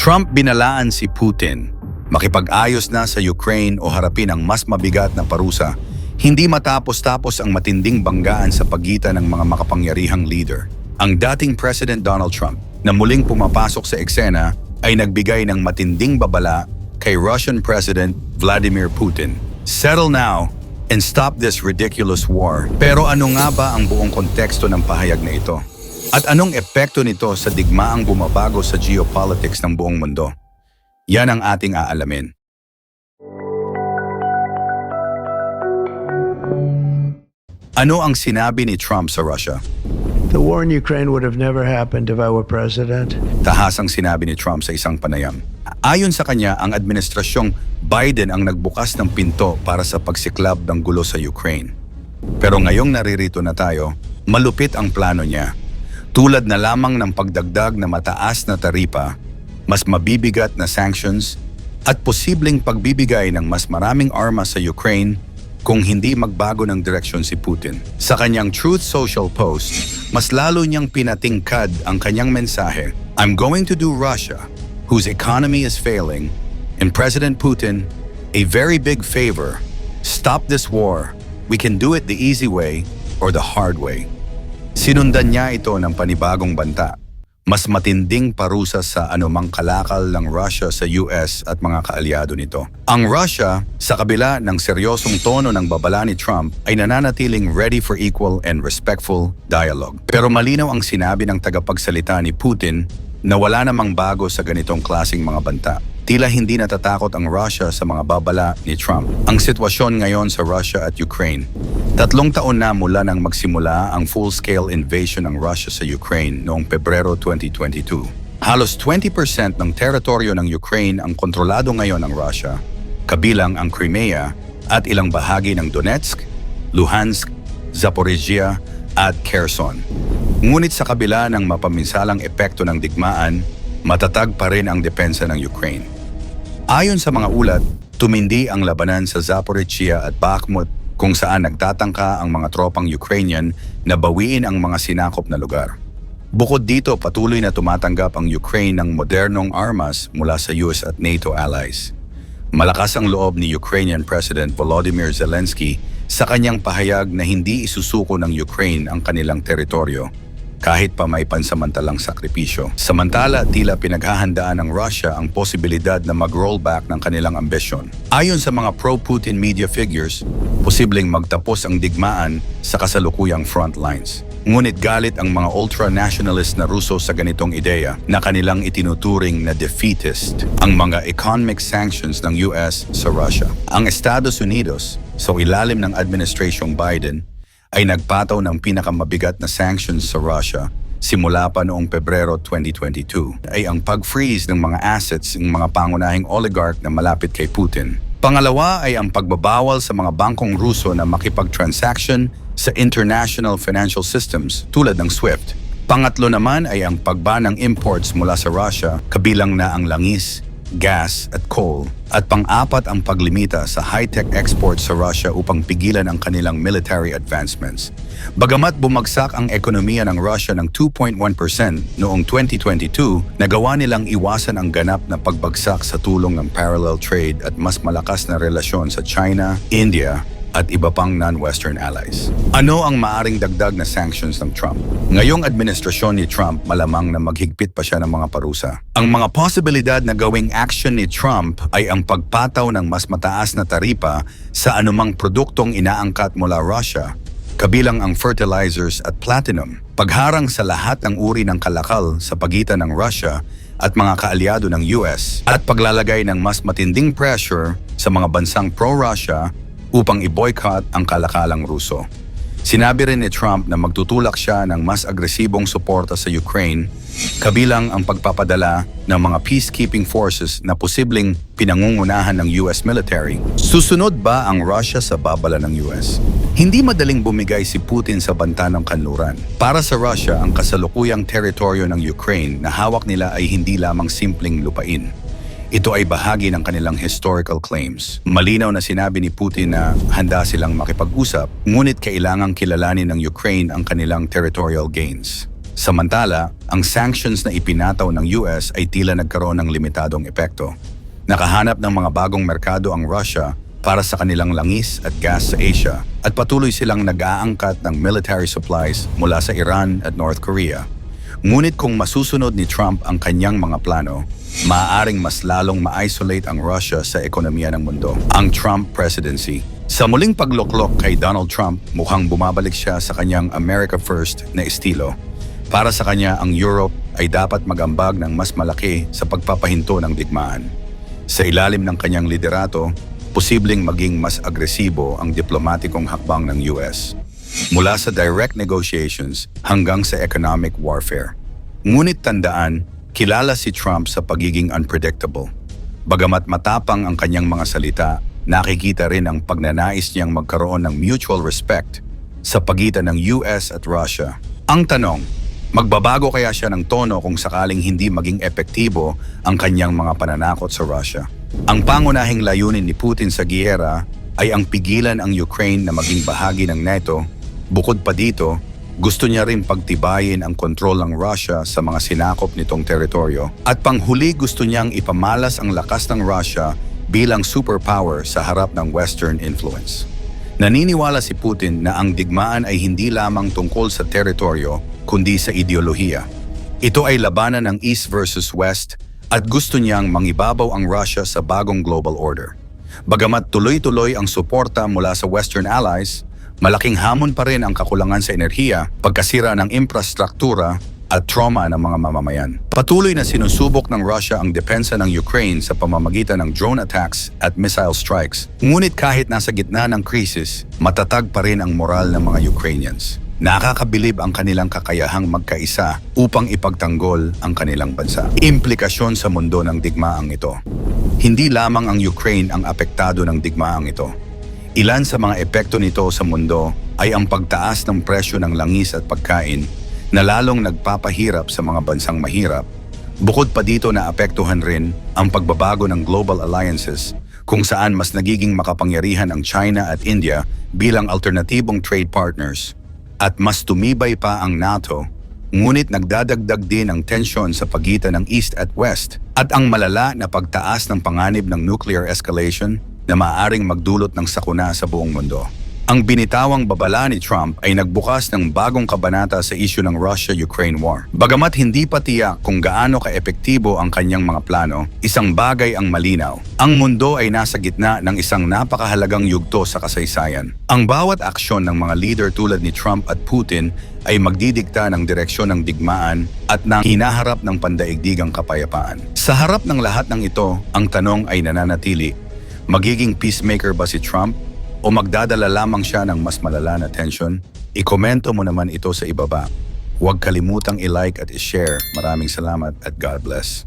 Trump binalaan si Putin makipag-ayos na sa Ukraine o harapin ang mas mabigat na parusa, hindi matapos-tapos ang matinding banggaan sa pagitan ng mga makapangyarihang leader. Ang dating President Donald Trump na muling pumapasok sa eksena ay nagbigay ng matinding babala kay Russian President Vladimir Putin. Settle now and stop this ridiculous war. Pero ano nga ba ang buong konteksto ng pahayag na ito? At anong epekto nito sa digmaang bumabago sa geopolitics ng buong mundo? Yan ang ating aalamin. Ano ang sinabi ni Trump sa Russia? The war in Ukraine would have never happened if I were president. Tahasang sinabi ni Trump sa isang panayam. Ayon sa kanya, ang administrasyong Biden ang nagbukas ng pinto para sa pagsiklab ng gulo sa Ukraine. Pero ngayong naririto na tayo, malupit ang plano niya. Tulad na lamang ng pagdagdag na mataas na taripa, mas mabibigat na sanctions, at posibleng pagbibigay ng mas maraming armas sa Ukraine kung hindi magbago ng direksyon si Putin. Sa kanyang Truth Social post, mas lalo niyang pinatingkad ang kanyang mensahe, "I'm going to do Russia, whose economy is failing, and President Putin, a very big favor. Stop this war. We can do it the easy way or the hard way." Sinundan niya ito ng panibagong banta, mas matinding parusa sa anumang kalakal ng Russia sa US at mga kaalyado nito. Ang Russia, sa kabila ng seryosong tono ng babala ni Trump, ay nananatiling ready for equal and respectful dialogue. Pero malinaw ang sinabi ng tagapagsalita ni Putin na wala namang bago sa ganitong klaseng mga banta. Tila hindi natatakot ang Russia sa mga babala ni Trump. Ang sitwasyon ngayon sa Russia at Ukraine. 3 taon na mula nang magsimula ang full-scale invasion ng Russia sa Ukraine noong Pebrero 2022. Halos 20% ng teritoryo ng Ukraine ang kontrolado ngayon ng Russia, kabilang ang Crimea at ilang bahagi ng Donetsk, Luhansk, Zaporizhia at Kherson. Ngunit sa kabila ng mapaminsalang epekto ng digmaan, matatag pa rin ang depensa ng Ukraine. Ayon sa mga ulat, tumindi ang labanan sa Zaporizhia at Bakhmut kung saan nagtatangka ang mga tropang Ukrainian na bawiin ang mga sinakop na lugar. Bukod dito, patuloy na tumatanggap ang Ukraine ng modernong armas mula sa US at NATO allies. Malakas ang loob ni Ukrainian President Volodymyr Zelensky sa kanyang pahayag na hindi isusuko ng Ukraine ang kanilang teritoryo kahit pa may pansamantalang sakripisyo. Samantala, tila pinaghahandaan ng Russia ang posibilidad na mag-rollback ng kanilang ambisyon. Ayon sa mga pro-Putin media figures, posibleng magtapos ang digmaan sa kasalukuyang front lines. Ngunit galit ang mga ultra-nationalist na Ruso sa ganitong ideya na kanilang itinuturing na defeatist ang mga economic sanctions ng US sa Russia. Ang Estados Unidos, sa ilalim ng Administrasyong Biden, ay nagpataw ng pinakamabigat na sanctions sa Russia simula pa noong Pebrero 2022 ay ang pag-freeze ng mga assets ng mga pangunahing oligarch na malapit kay Putin. Pangalawa ay ang pagbabawal sa mga bangkong Ruso na makipag-transaction sa international financial systems tulad ng SWIFT. Pangatlo naman ay ang pagban ng imports mula sa Russia kabilang na ang langis, gas at coal. At pang-apat ang paglimita sa high-tech exports sa Russia upang pigilan ang kanilang military advancements. Bagamat bumagsak ang ekonomiya ng Russia ng 2.1% noong 2022, nagawa nilang iwasan ang ganap na pagbagsak sa tulong ng parallel trade at mas malakas na relasyon sa China, India, at iba pang non-Western allies. Ano ang maaring dagdag na sanctions ng Trump? Ngayong administrasyon ni Trump, malamang na maghigpit pa siya ng mga parusa. Ang mga posibilidad na gawing action ni Trump ay ang pagpataw ng mas mataas na taripa sa anumang produktong inaangkat mula Russia, kabilang ang fertilizers at platinum, pagharang sa lahat ng uri ng kalakal sa pagitan ng Russia at mga kaalyado ng US, at paglalagay ng mas matinding pressure sa mga bansang pro-Russia upang i-boycott ang kalakalang Ruso. Sinabi rin ni Trump na magtutulak siya ng mas agresibong suporta sa Ukraine, kabilang ang pagpapadala ng mga peacekeeping forces na posibleng pinangungunahan ng US military. Susunod ba ang Russia sa babala ng US? Hindi madaling bumigay si Putin sa banta ng kanluran. Para sa Russia, ang kasalukuyang teritoryo ng Ukraine na hawak nila ay hindi lamang simpleng lupain. Ito ay bahagi ng kanilang historical claims. Malinaw na sinabi ni Putin na handa silang makipag-usap, ngunit kailangang kilalanin ng Ukraine ang kanilang territorial gains. Samantala, ang sanctions na ipinataw ng US ay tila nagkaroon ng limitadong epekto. Nakahanap ng mga bagong merkado ang Russia para sa kanilang langis at gas sa Asia at patuloy silang nag-aangkat ng military supplies mula sa Iran at North Korea. Ngunit kung masusunod ni Trump ang kanyang mga plano, maaaring mas lalong ma-isolate ang Russia sa ekonomiya ng mundo. Ang Trump presidency. Sa muling pagluklok kay Donald Trump, mukhang bumabalik siya sa kanyang America First na estilo. Para sa kanya, ang Europe ay dapat mag-ambag ng mas malaki sa pagpapahinto ng digmaan. Sa ilalim ng kanyang liderato, posibleng maging mas agresibo ang diplomatikong hakbang ng US. Mula sa direct negotiations hanggang sa economic warfare. Ngunit tandaan, kilala si Trump sa pagiging unpredictable. Bagamat matapang ang kanyang mga salita, nakikita rin ang pagnanais niyang magkaroon ng mutual respect sa pagitan ng US at Russia. Ang tanong, magbabago kaya siya ng tono kung sakaling hindi maging epektibo ang kanyang mga pananakot sa Russia? Ang pangunahing layunin ni Putin sa giyera ay ang pigilan ang Ukraine na maging bahagi ng NATO. Bukod pa dito, gusto niya rin pagtibayin ang kontrol ng Russia sa mga sinakop nitong teritoryo. At panghuli, gusto niyang ipamalas ang lakas ng Russia bilang superpower sa harap ng Western influence. Naniniwala si Putin na ang digmaan ay hindi lamang tungkol sa teritoryo kundi sa ideolohiya. Ito ay labanan ng East versus West at gusto niyang mangibabaw ang Russia sa bagong global order. Bagamat tuloy-tuloy ang suporta mula sa Western allies, malaking hamon pa rin ang kakulangan sa enerhiya, pagkasira ng infrastruktura at trauma ng mga mamamayan. Patuloy na sinusubok ng Russia ang depensa ng Ukraine sa pamamagitan ng drone attacks at missile strikes. Ngunit kahit nasa gitna ng krisis, matatag pa rin ang moral ng mga Ukrainians. Nakakabilib ang kanilang kakayahang magkaisa upang ipagtanggol ang kanilang bansa. Implikasyon sa mundo ng digmaang ito. Hindi lamang ang Ukraine ang apektado ng digmaang ito. Ilan sa mga epekto nito sa mundo ay ang pagtaas ng presyo ng langis at pagkain na lalong nagpapahirap sa mga bansang mahirap. Bukod pa dito na apektuhan rin ang pagbabago ng global alliances kung saan mas nagiging makapangyarihan ang China at India bilang alternatibong trade partners. At mas tumibay pa ang NATO, ngunit nagdadagdag din ang tensyon sa pagitan ng East at West at ang malala na pagtaas ng panganib ng nuclear escalation na maaaring magdulot ng sakuna sa buong mundo. Ang binitawang babala ni Trump ay nagbukas ng bagong kabanata sa isyu ng Russia-Ukraine war. Bagamat hindi pa tiyak kung gaano ka-epektibo ang kanyang mga plano, isang bagay ang malinaw. Ang mundo ay nasa gitna ng isang napakahalagang yugto sa kasaysayan. Ang bawat aksyon ng mga leader tulad ni Trump at Putin ay magdidikta ng direksyon ng digmaan at ng hinaharap ng pandaigdigang kapayapaan. Sa harap ng lahat ng ito, ang tanong ay nananatili, magiging peacemaker ba si Trump? O magdadala lamang siya ng mas malala na tension? I-komento mo naman ito sa ibaba. Huwag kalimutang i-like at i-share. Maraming salamat at God bless.